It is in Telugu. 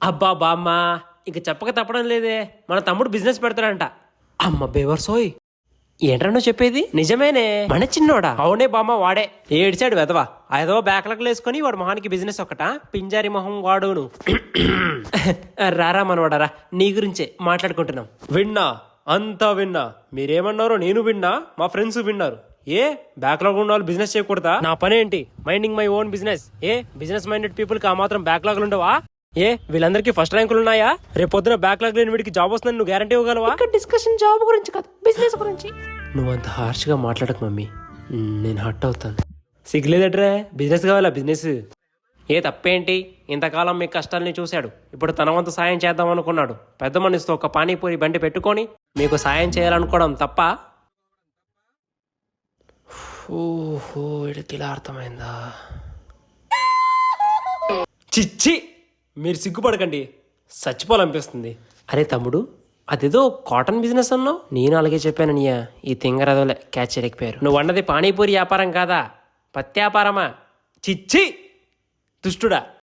అబ్బా బామ్మ, ఇంక చెప్పక తప్పడం లేదే, మన తమ్ముడు బిజినెస్ పెడతాడంట. అమ్మ బేవర్సోయ్, ఏంట్రా నువ్వు చెప్పేది? నిజమేనే, మన చిన్నోడా? అవునే బామ్మ, వాడే ఏడిచాడు వెదవా. ఏదో బ్యాక్లెక్లు వేసుకుని వాడు మొహానికి బిజినెస్ ఒకటా, పింజారి మొహం వాడును. రారా మనవాడరా, నీ గురించే మాట్లాడుకుంటున్నాం. విన్నా, అంతా విన్నా. మీరేమన్నారో నేను విన్నా, మా ఫ్రెండ్స్ విన్నారు. ఏ బ్యాక్లాగ్ ఉన్న వాళ్ళు బిజినెస్ చేయకూడదా? నా పని ఏంటి? Minding my own business. A business minded people కి ఆ మాత్రం బ్యాక్లాగ్లు ఉండవా? ఏ వీళ్ళందరికీ ఫస్ట్ ర్యాంకులు ఉన్నాయా? రేపు పొద్దున బ్యాక్లాగ్ లేని వీడికి జాబ్ వస్తుందని నువ్వు గ్యారంటీ ఇవ్వగలవా? డిస్కషన్ జాబ్ గురించి కాదు, బిజినెస్ గురించి. నువ్వు అంత హార్ష్ గా మాట్లాడకు మమ్మీ, నేను హర్ట్ అవుతాను. సిగ్గులేదట్రా, బిజినెస్ కావాలా? బిజినెస్ ఏ తప్పేంటి? ఇంతకాలం మీ కష్టాల్ని చూశాడు, ఇప్పుడు తన వంతు సాయం చేద్దాం అనుకున్నాడు. పెద్ద మనిషితో ఒక పానీపూరి బండి పెట్టుకొని మీకు సాయం చేయాలనుకోవడం తప్ప? ఓహో, వీడికి ఇలా అర్థమైందా? చిచ్చి, మీరు సిగ్గుపడకండి, చచ్చిపోవాలనిపిస్తుంది. అరే తమ్ముడు, అదేదో కాటన్ బిజినెస్ అన్నావు. నేను అలాగే చెప్పాను నీయా, ఈ తింగరదోలే క్యాచ్ చేయలేకపోయారు. నువ్వు అన్నది పానీపూరి వ్యాపారం కాదా, పత్తి వ్యాపారమా? చిచ్చి దుష్టుడా.